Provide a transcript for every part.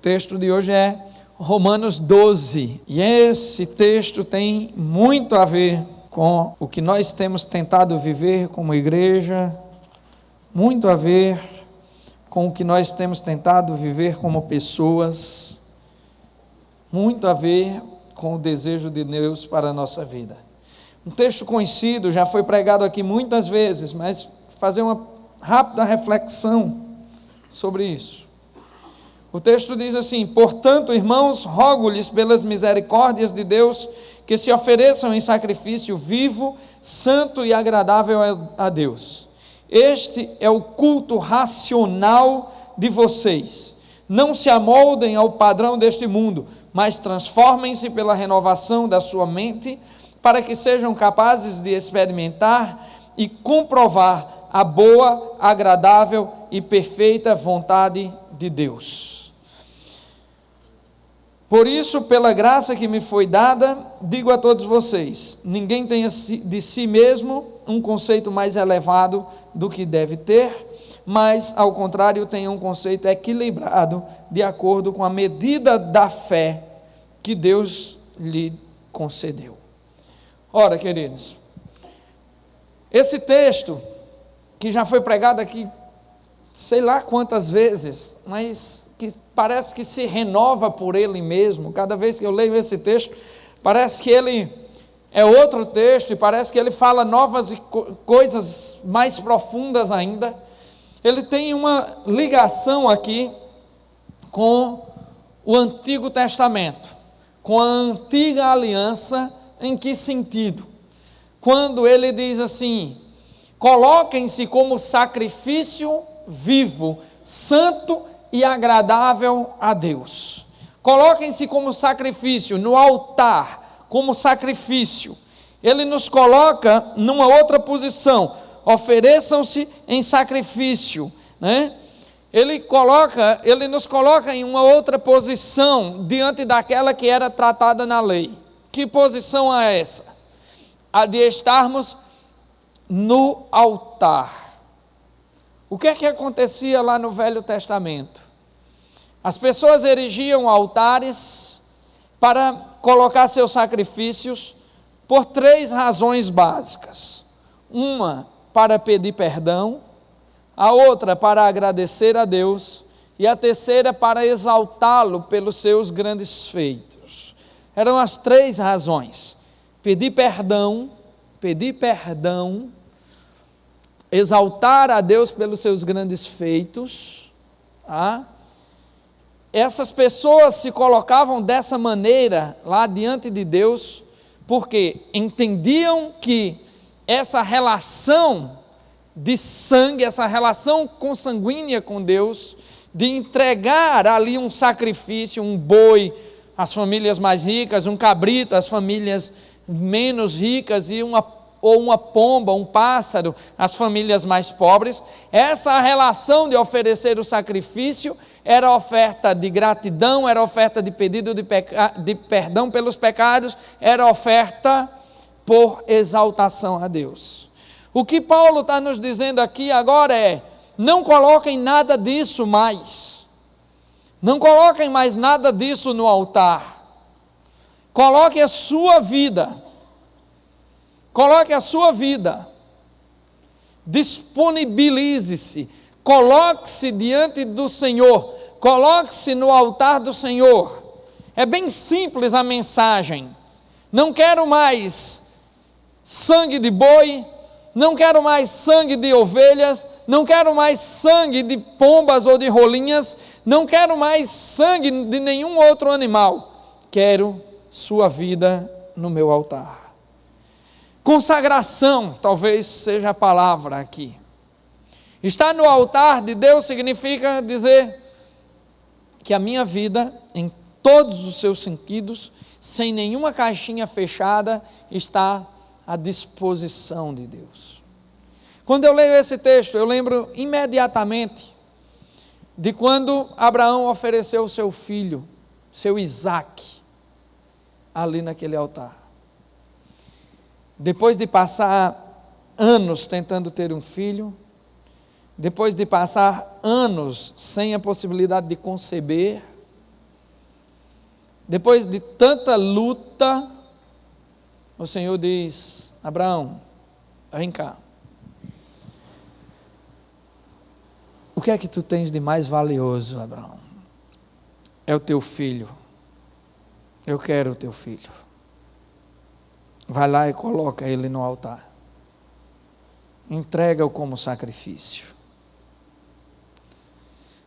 texto de hoje é Romanos 12, e esse texto tem muito a ver com o que nós temos tentado viver como igreja, muito a ver com o que nós temos tentado viver como pessoas, muito a ver com o desejo de Deus para a nossa vida. Um texto conhecido, já foi pregado aqui muitas vezes, mas fazer uma rápida reflexão sobre isso. O texto diz assim: portanto, irmãos, rogo-lhes pelas misericórdias de Deus que se ofereçam em sacrifício vivo, santo e agradável a Deus. Este é o culto racional de vocês. Não se amoldem ao padrão deste mundo, mas transformem-se pela renovação da sua mente, para que sejam capazes de experimentar e comprovar a boa, agradável e perfeita vontade de Deus. Por isso, pela graça que me foi dada, digo a todos vocês: ninguém tenha de si mesmo um conceito mais elevado do que deve ter, mas, ao contrário, tenha um conceito equilibrado, de acordo com a medida da fé que Deus lhe concedeu. Ora, queridos, esse texto, que já foi pregado aqui sei lá quantas vezes, mas que parece que se renova por ele mesmo. Cada vez que eu leio esse texto, parece que ele é outro texto, e parece que ele fala novas coisas mais profundas ainda. Ele tem uma ligação aqui com o Antigo Testamento, com a antiga aliança. Em que sentido? Quando ele diz assim: coloquem-se como sacrifício vivo, santo e agradável a Deus. Coloquem-se como sacrifício, no altar, como sacrifício. Ele nos coloca numa outra posição: ofereçam-se em sacrifício, né? Ele nos coloca em uma outra posição diante daquela que era tratada na lei. Que posição é essa? A de estarmos no altar. O que é que acontecia lá no Velho Testamento? As pessoas erigiam altares para colocar seus sacrifícios por 3 razões básicas. Uma, para pedir perdão; a outra, para agradecer a Deus; e a terceira, para exaltá-lo pelos seus grandes feitos. Eram as 3 razões: pedir perdão, exaltar a Deus pelos seus grandes feitos. Tá? Essas pessoas se colocavam dessa maneira lá diante de Deus, porque entendiam que essa relação de sangue, essa relação consanguínea com Deus, de entregar ali um sacrifício, um boi às famílias mais ricas, um cabrito às famílias menos ricas, e uma pomba, um pássaro às famílias mais pobres. Essa relação de oferecer o sacrifício era oferta de gratidão, era oferta de pedido de perdão pelos pecados, era oferta por exaltação a Deus. O que Paulo está nos dizendo aqui agora é: não coloquem nada disso mais, não coloquem mais nada disso no altar. Coloque a sua vida, disponibilize-se, coloque-se diante do Senhor, coloque-se no altar do Senhor. É bem simples a mensagem: não quero mais sangue de boi, não quero mais sangue de ovelhas, não quero mais sangue de pombas ou de rolinhas, não quero mais sangue de nenhum outro animal, quero sua vida no meu altar. Consagração, talvez seja a palavra aqui. Estar no altar de Deus significa dizer que a minha vida, em todos os seus sentidos, sem nenhuma caixinha fechada, está à disposição de Deus. Quando eu leio esse texto, eu lembro imediatamente de quando Abraão ofereceu o seu filho, seu Isaque, ali naquele altar. Depois de passar anos tentando ter um filho, depois de passar anos sem a possibilidade de conceber, depois de tanta luta, o Senhor diz: Abraão, vem cá. O que é que tu tens de mais valioso, Abraão? É o teu filho. Eu quero o teu filho. Vai lá e coloca ele no altar. Entrega-o como sacrifício.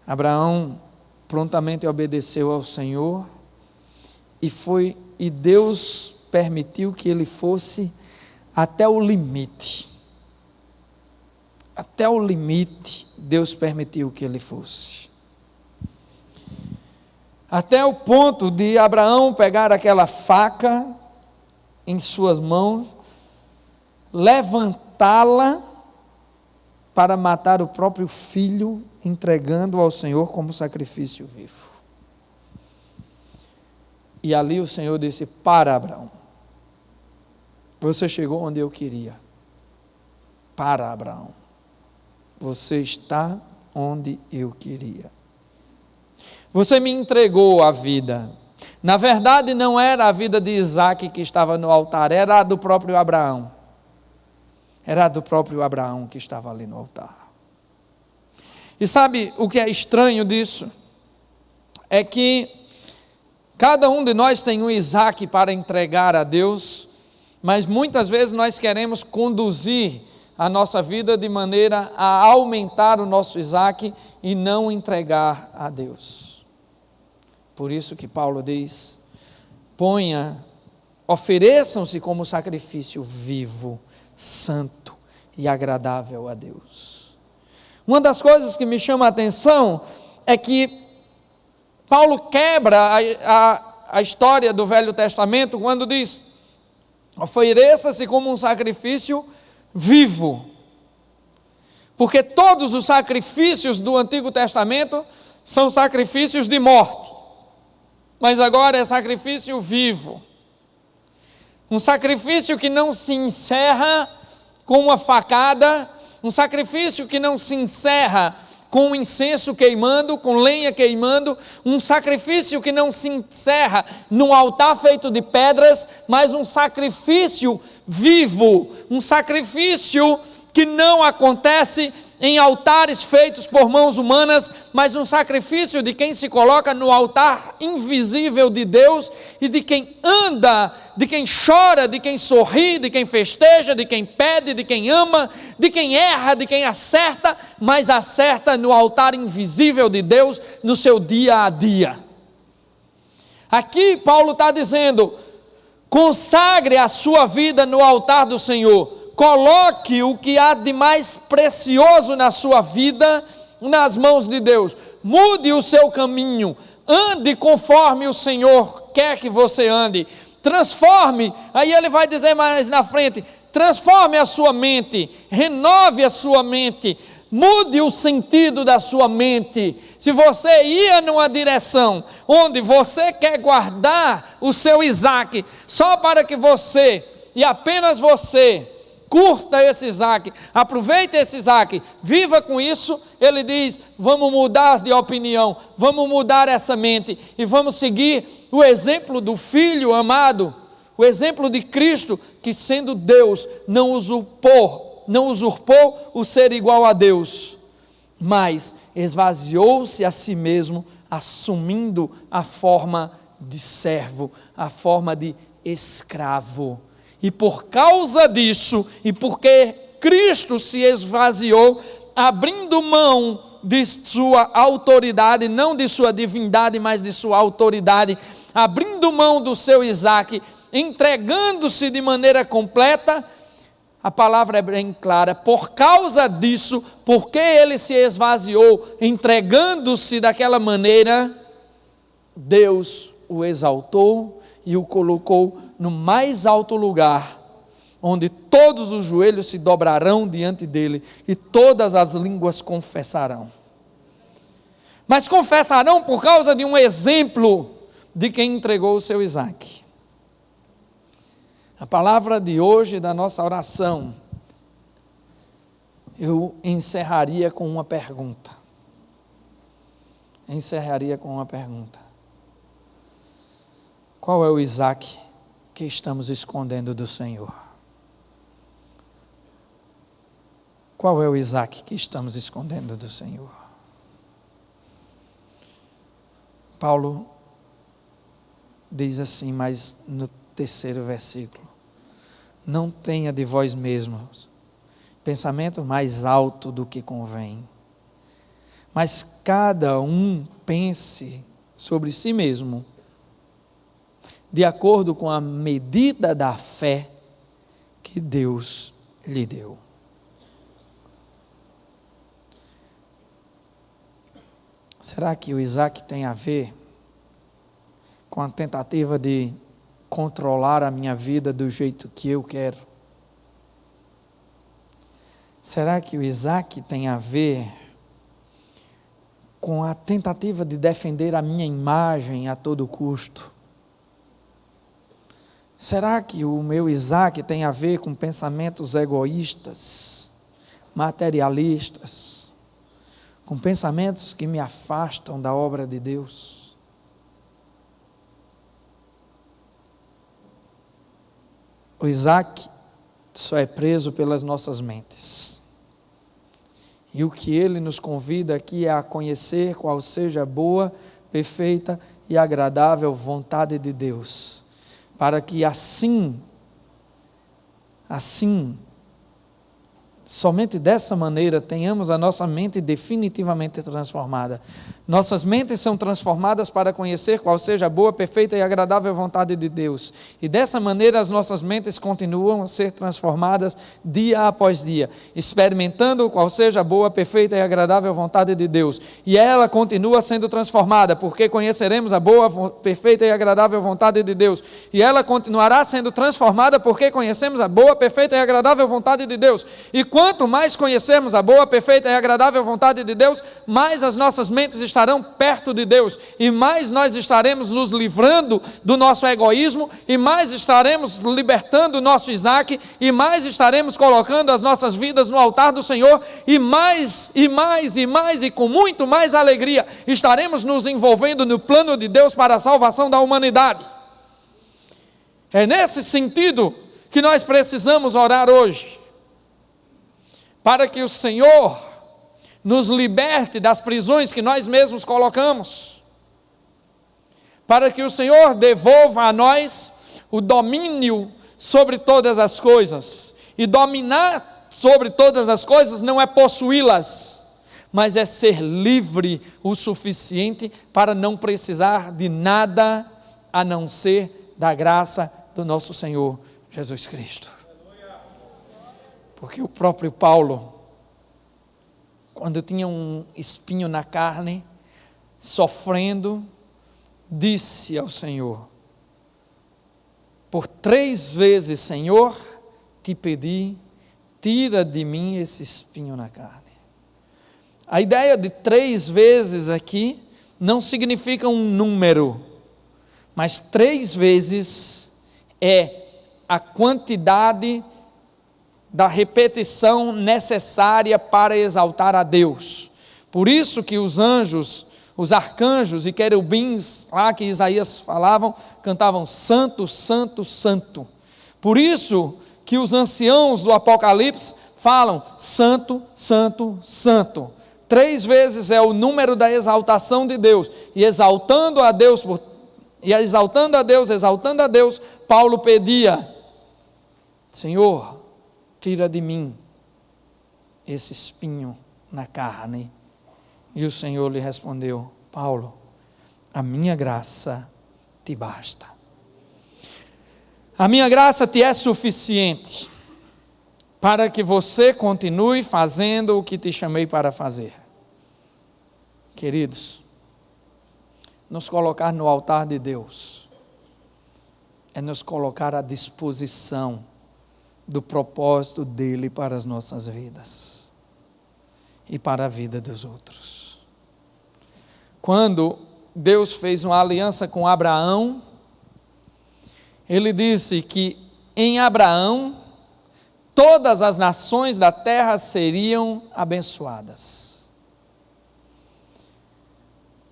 Abraão prontamente obedeceu ao Senhor e Deus permitiu que ele fosse até o limite. Até o limite, Deus permitiu que ele fosse. Até o ponto de Abraão pegar aquela faca em suas mãos, levantá-la para matar o próprio filho, entregando ao Senhor como sacrifício vivo. E ali o Senhor disse: para, Abraão, você chegou onde eu queria. Para, Abraão, você está onde eu queria. Você me entregou a vida. Na verdade, não era a vida de Isaque que estava no altar, era a do próprio Abraão. Era a do próprio Abraão que estava ali no altar. E sabe o que é estranho disso? É que cada um de nós tem um Isaque para entregar a Deus, mas muitas vezes nós queremos conduzir a nossa vida de maneira a aumentar o nosso Isaque e não entregar a Deus. Por isso que Paulo diz: ofereçam-se como sacrifício vivo, santo e agradável a Deus. Uma das coisas que me chama a atenção é que Paulo quebra a história do Velho Testamento quando diz: ofereça-se como um sacrifício vivo. Porque todos os sacrifícios do Antigo Testamento são sacrifícios de morte. Mas agora é sacrifício vivo. Um sacrifício que não se encerra com uma facada, um sacrifício que não se encerra com um incenso queimando, com lenha queimando, um sacrifício que não se encerra num altar feito de pedras, mas um sacrifício vivo, um sacrifício que não acontece em altares feitos por mãos humanas, mas um sacrifício de quem se coloca no altar invisível de Deus e de quem anda, de quem chora, de quem sorri, de quem festeja, de quem pede, de quem ama, de quem erra, de quem acerta, mas acerta no altar invisível de Deus no seu dia a dia. Aqui Paulo está dizendo: consagre a sua vida no altar do Senhor. Coloque o que há de mais precioso na sua vida nas mãos de Deus. Mude o seu caminho. Ande conforme o Senhor quer que você ande. Transforme. Aí ele vai dizer mais na frente: transforme a sua mente. Renove a sua mente. Mude o sentido da sua mente. Se você ia numa direção onde você quer guardar o seu Isaque só para que você e apenas você curta esse Isaque, aproveite esse Isaque, viva com isso, ele diz: vamos mudar de opinião, vamos mudar essa mente e vamos seguir o exemplo do Filho amado, o exemplo de Cristo, que sendo Deus não usurpou o ser igual a Deus, mas esvaziou-se a si mesmo, assumindo a forma de servo, a forma de escravo. E por causa disso, e porque Cristo se esvaziou, abrindo mão de sua autoridade, não de sua divindade, mas de sua autoridade, abrindo mão do seu Isaque, entregando-se de maneira completa, a palavra é bem clara: por causa disso, porque ele se esvaziou, entregando-se daquela maneira, Deus o exaltou e o colocou no mais alto lugar, onde todos os joelhos se dobrarão diante dele e todas as línguas confessarão. Mas confessarão por causa de um exemplo de quem entregou o seu Isaque. A palavra de hoje da nossa oração, eu encerraria com uma pergunta. Qual é o Isaac que estamos escondendo do Senhor? Qual é o Isaac que estamos escondendo do Senhor? Paulo diz assim, mas no 3º versículo: não tenha de vós mesmos pensamento mais alto do que convém, mas cada um pense sobre si mesmo, de acordo com a medida da fé que Deus lhe deu. Será que o Isaac tem a ver com a tentativa de controlar a minha vida do jeito que eu quero? Será que o Isaac tem a ver com a tentativa de defender a minha imagem a todo custo? Será que o meu Isaac tem a ver com pensamentos egoístas, materialistas, com pensamentos que me afastam da obra de Deus? O Isaac só é preso pelas nossas mentes. E o que ele nos convida aqui é a conhecer qual seja a boa, perfeita e agradável vontade de Deus, para que assim, somente dessa maneira, tenhamos a nossa mente definitivamente transformada. Nossas mentes são transformadas para conhecer qual seja a boa, perfeita e agradável vontade de Deus. E dessa maneira as nossas mentes continuam a ser transformadas dia após dia, experimentando qual seja a boa, perfeita e agradável vontade de Deus. E ela continua sendo transformada, porque conheceremos a boa, perfeita e agradável vontade de Deus. E ela continuará sendo transformada, porque conhecemos a boa, perfeita e agradável vontade de Deus. E quanto mais conhecermos a boa, perfeita e agradável vontade de Deus, mais as nossas mentes estarão perto de Deus, e mais nós estaremos nos livrando do nosso egoísmo, e mais estaremos libertando o nosso Isaac, e mais estaremos colocando as nossas vidas no altar do Senhor, e mais, e com muito mais alegria, estaremos nos envolvendo no plano de Deus para a salvação da humanidade. É nesse sentido que nós precisamos orar hoje, para que o Senhor nos liberte das prisões que nós mesmos colocamos, para que o Senhor devolva a nós o domínio sobre todas as coisas. E dominar sobre todas as coisas não é possuí-las, mas é ser livre o suficiente para não precisar de nada a não ser da graça do nosso Senhor Jesus Cristo. Porque o próprio Paulo, quando tinha um espinho na carne, sofrendo, disse ao Senhor: por 3 vezes, Senhor, te pedi, tira de mim esse espinho na carne. A ideia de 3 vezes aqui não significa um número, mas 3 vezes é a quantidade da repetição necessária para exaltar a Deus. Por isso que os anjos, os arcanjos e querubins, lá que Isaías falavam, cantavam santo, santo, santo. Por isso que os anciãos do Apocalipse falam santo, santo, santo. 3 vezes é o número da exaltação de Deus. E exaltando a Deus, exaltando a Deus, Paulo pedia: Senhor, tira de mim esse espinho na carne. E o Senhor lhe respondeu: Paulo, a minha graça te basta. A minha graça te é suficiente para que você continue fazendo o que te chamei para fazer. Queridos, nos colocar no altar de Deus é nos colocar à disposição do propósito dele para as nossas vidas e para a vida dos outros. Quando Deus fez uma aliança com Abraão, ele disse que em Abraão todas as nações da terra seriam abençoadas.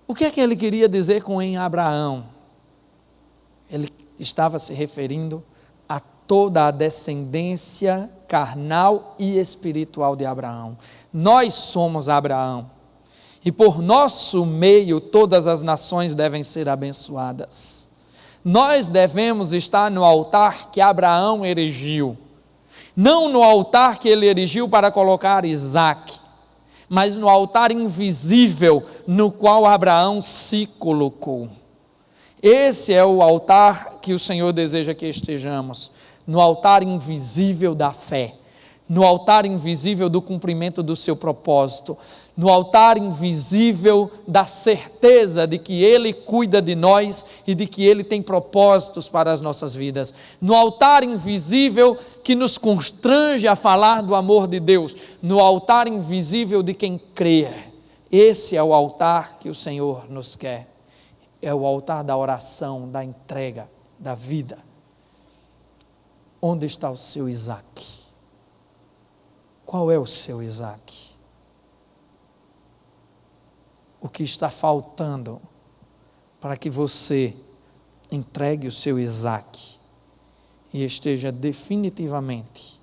O que é que ele queria dizer com em Abraão? Ele estava se referindo a toda a descendência carnal e espiritual de Abraão. Nós somos Abraão. E por nosso meio todas as nações devem ser abençoadas. Nós devemos estar no altar que Abraão erigiu. Não no altar que ele erigiu para colocar Isaque, mas no altar invisível no qual Abraão se colocou. Esse é o altar que o Senhor deseja que estejamos, no altar invisível da fé, no altar invisível do cumprimento do seu propósito, no altar invisível da certeza de que Ele cuida de nós e de que Ele tem propósitos para as nossas vidas, no altar invisível que nos constrange a falar do amor de Deus, no altar invisível de quem crê. Esse é o altar que o Senhor nos quer, é o altar da oração, da entrega, da vida. Onde está o seu Isaque? Qual é o seu Isaque? O que está faltando para que você entregue o seu Isaque e esteja definitivamente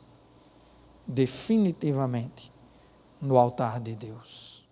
no altar de Deus?